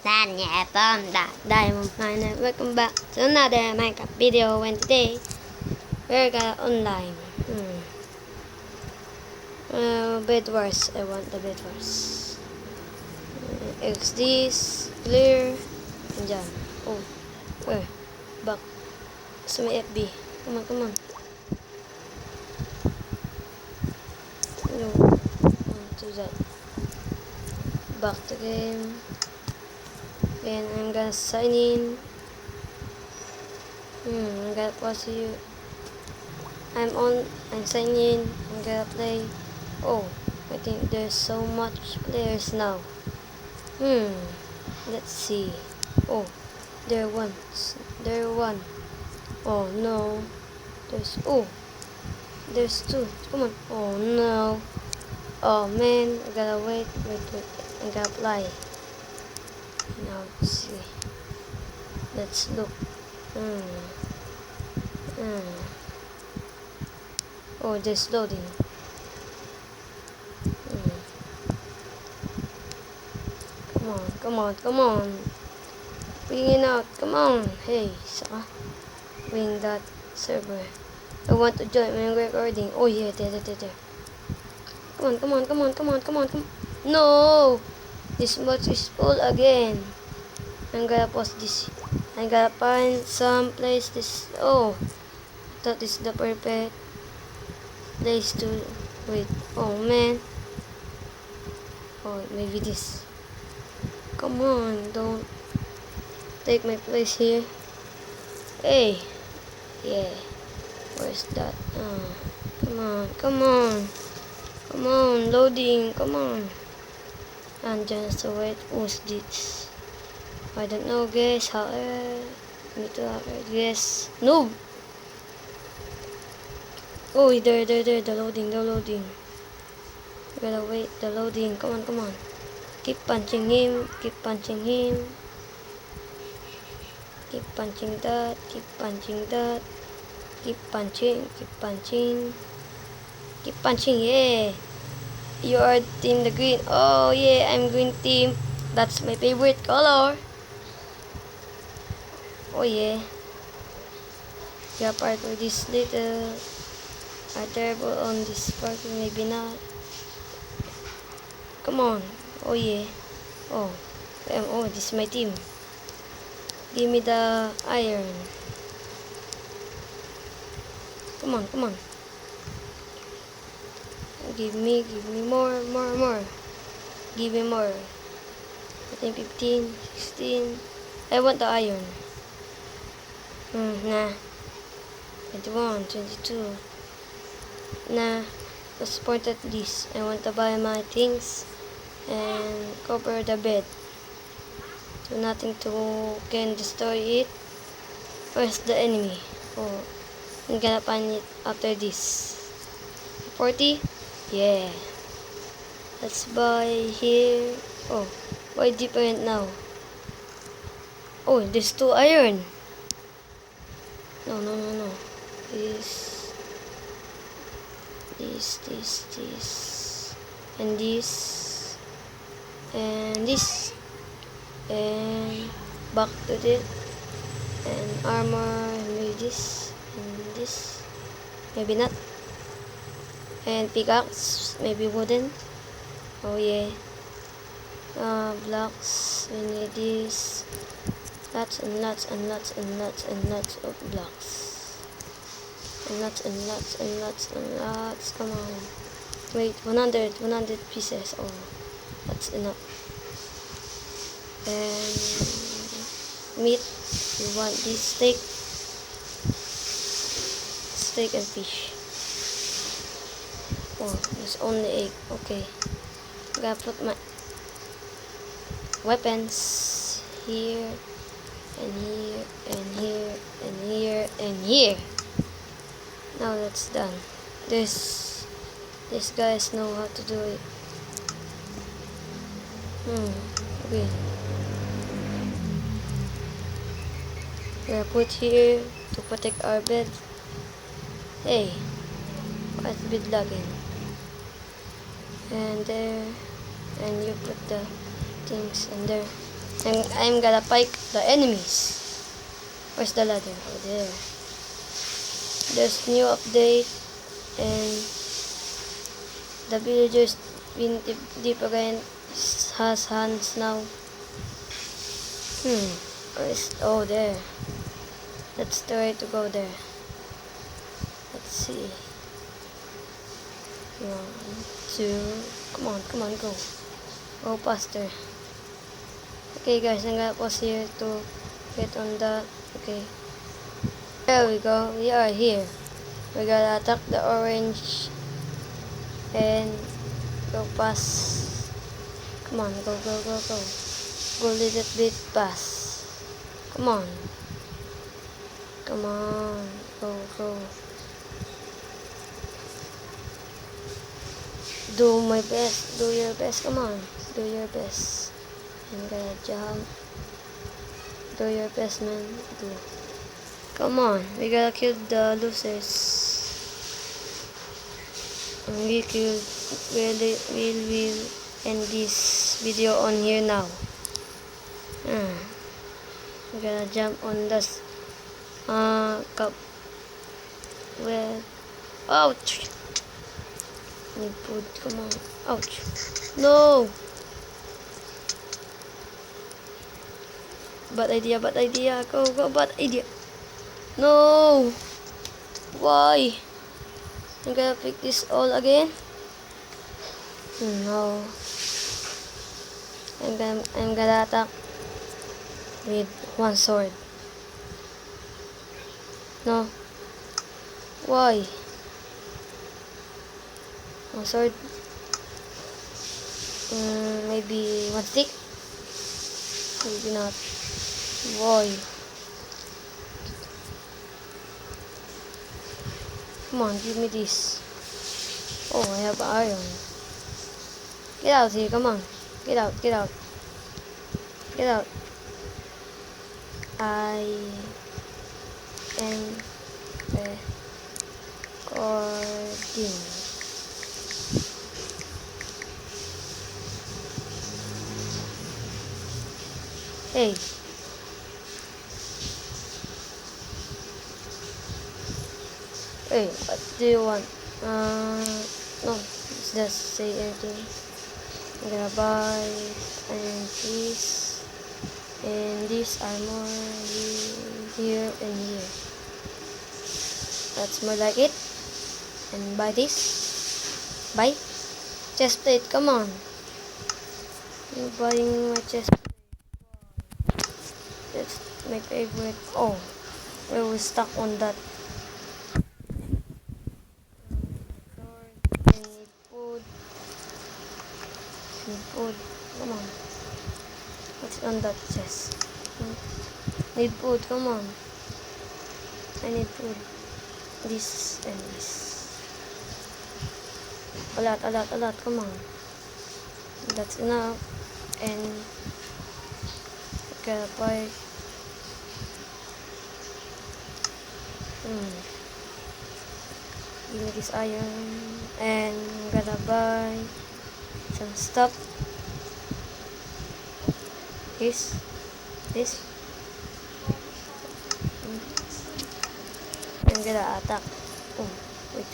Daniel from the Diamond Miner. Welcome back to another Minecraft video. And today we're gonna online. Bed wars. I want the bed wars. XDs, clear. Andyan. Oh, where? Back. Sa may FB. Come on, come on. No. Do that. Back to game. And I'm gonna sign in. I'm gonna pause you. I'm signing in. I'm gonna play. Oh, I think there's so much players now. Let's see. Oh, there one. Oh no. There's two. Come on. Oh no. Oh man, I gotta wait. I gotta apply. Now let's see. Let's look. Oh, just loading. Come on. Bring it out. Come on. Hey, saka. Bring that server. I want to join my recording. Oh yeah, there. Come on. No! This box is full again. I'm gonna pause this. I gotta find some place this. Oh, I thought this is the perfect place to wait. Oh man. Oh, maybe this. Come on, don't take my place here. Hey, yeah. Where's that? Come on, loading. Come on. And just wait. Who's this? I don't know, guys. However, need to guess. No. Oh, there. The loading. Gotta wait. The loading. Come on. Keep punching him. Keep punching that. Keep punching. Yeah. You are team the green. Oh yeah, I'm green team. That's my favorite color. Oh yeah. Yeah, part of this little are terrible on this part, maybe not. Come on. Oh yeah. Oh, this is my team. Give me the iron. Come on. Give me more. Give me more. 15, 16. I want the iron. Nah. 21, 22. Nah. What's the point at least? I want to buy my things and cover the bed. So nothing can destroy it. Where's the enemy? Oh, I'm gonna find it after this. 40? Yeah. Let's buy here. Oh, why different now? Oh, there's 2 iron. No. This. And this. And this. And back to it. And armor. Maybe this. And this. Maybe not. And pickaxe. Maybe wooden. Oh yeah. Blocks. We need this. Lots of blocks. Come on. Wait, 100 pieces. Oh, that's enough. And meat. You want this steak and fish. Oh, there's only egg. Okay. Gotta put my weapons here. And here. Now that's done. These guys know how to do it. Okay. We're put here to protect our bed. Hey, why is the bed lagging? And there, and you put the things in there. And I'm gonna fight the enemies. Where's the ladder? Oh, there. There's new update, and the villagers been deep again has hands now. Oh, there. Let's try to go there. Let's see. 1, 2. Come on, go. Go faster. Okay, guys, I'm gonna pause here to get on that. Okay. There we go. We are here. We gotta attack the orange and go past. Come on, go. Go a little bit fast. Come on. Go. Do my best. Do your best. Come on. Do your best. I'm gonna jump. Do your best, man. Do. Come on. We gotta kill the losers. And we'll end this video on here now. We're gonna jump on this cup. Well, ouch. Need food. Come on. Ouch. No. Bad idea. Go, bad idea. No. Why? I'm gonna pick this all again. No. I'm gonna attack with one sword. No. Why? One sword. Maybe one stick. Maybe not. Why? Come on, give me this. Oh, I have iron. Get out here, come on. Get out. I am recording. Hey. Hey, what do you want? No, let's just say anything. I'm gonna buy iron piece and this armor here and here. That's more like it. And buy this. Buy chest plate. Come on. You're buying my chest plate. That's my favorite. Oh, we were stuck on that. Food. Come on. What's on that chest? Need food. Come on. I need food. This and this. A lot. Come on. That's enough. And gotta buy. Give me this iron. And gotta buy some stuff. This. I'm gonna attack. Oh, wait.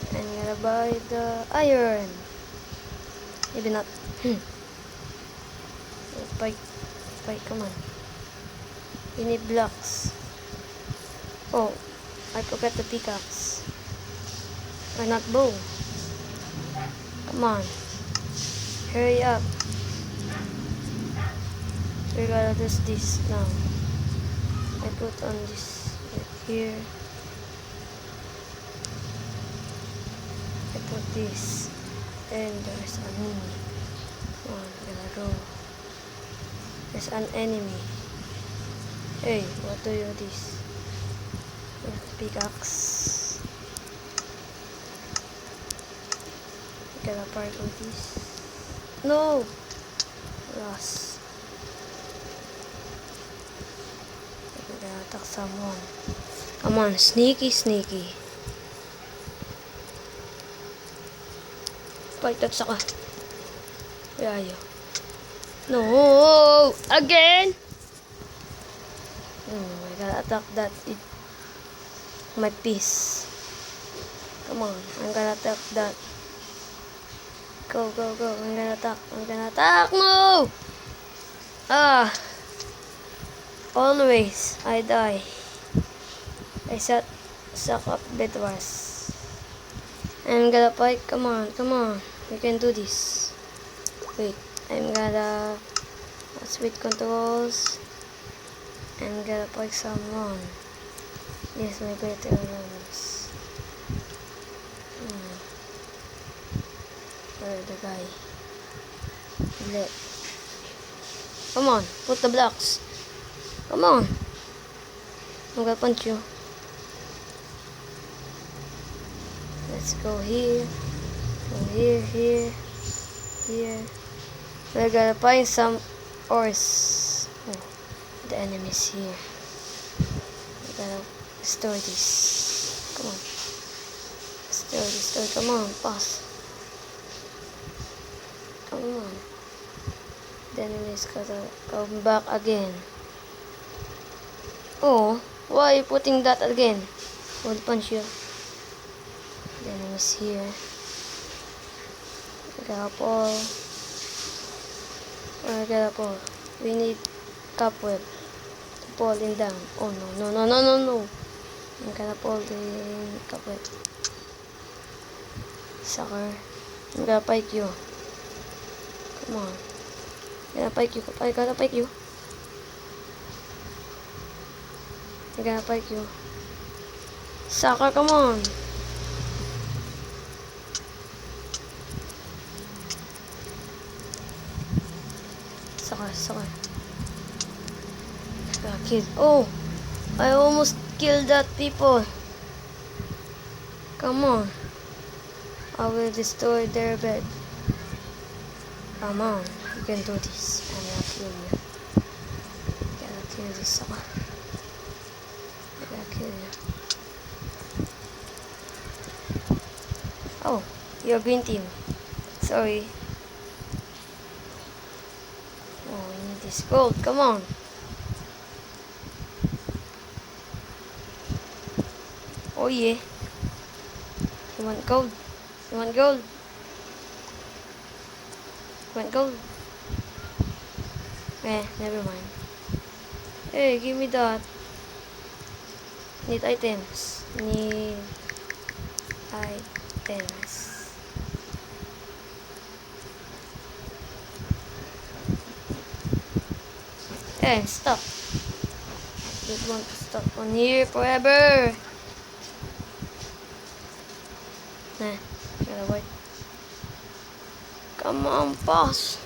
I'm gonna buy the iron. Maybe not. Fight, come on. You need blocks. Oh, I forgot the pickaxe. Or not bow. Come on. Hurry up. We're gonna do this now. I put on this right here. I put this. And there's an enemy. Come on, gonna go. There's an enemy. Hey, what do you do this? Pickaxe. Gotta part with this. No! Lost. I gotta attack someone. Come on, sneaky. Fight that sucker. Where are you? No! No! Again! I gotta attack that. My piece. Come on. I'm gonna attack that. Go, go, go. I'm gonna attack. I'm gonna attack. No! Ah! Always, I die. I suck up Bedwars. I'm gonna fight. Come on, come on. We can do this. Wait. I'm gonna switch controls. I'm gonna fight someone. Yes, my better ones. Where the guy? Let. Come on, put the blocks. Come on. I'm gonna punch you. Let's go here. Go here, here, here. We're gonna find some ores. Oh, the enemy's here. We gotta store this. Come on. Store. Come on, pass. Come on. The enemy's gonna come back again. Oh, why are you putting that again? I will punch you. The enemy's here. Apple. Apple. We need cobweb to pull him down. Oh no. I'm gonna pull the cobweb. Sucker. I'm gonna fight you. Come on. I'm gonna fight you. I gotta fight you. I'm gonna fight you. Sucker, come on. Sucker. Got killed. Oh, I almost killed that people. Come on. I will destroy their bed. Come on. You can do this. I'm gonna kill you. Gotta kill this sucker. I gotta kill you. Oh, you're green team. Sorry. Oh, we need this gold. Come on. Oh yeah. You want gold? You want gold? You want gold? Never mind. Hey, give me that. Need items. Need items. Hey, stop. Don't want to stop on here forever. Gotta wait. Come on, boss.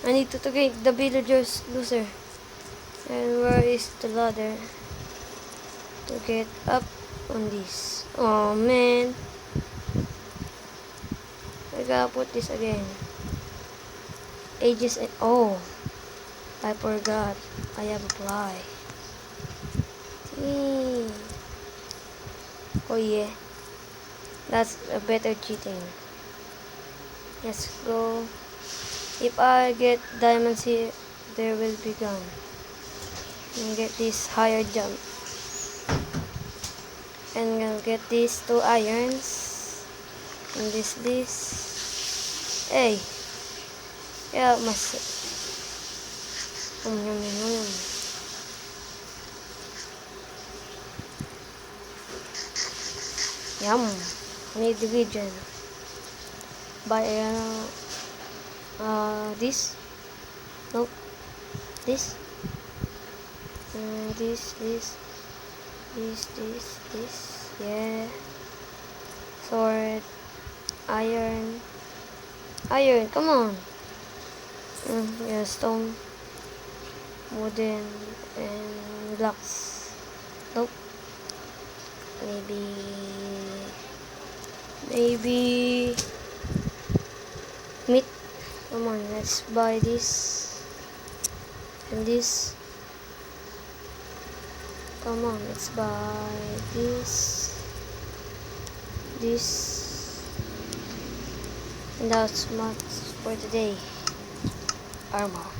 I need to get the villagers loser. And where is the ladder to get up on this? Oh man. I gotta put this again. Ages and oh, I forgot. I have a fly. Oh yeah. That's a better cheating. Let's go. If I get diamonds here, there will be gone. And get this higher jump. And I'll get these 2 irons. And this. Hey. Yeah, Yum. I need the region. Buy this. Nope. This. This. Yeah. Sword. Iron. Come on. Yeah, stone. Wooden. And blocks. Nope. Maybe meat. Come on, let's buy this and this. Come on, let's buy this, and that's much for today. Armor.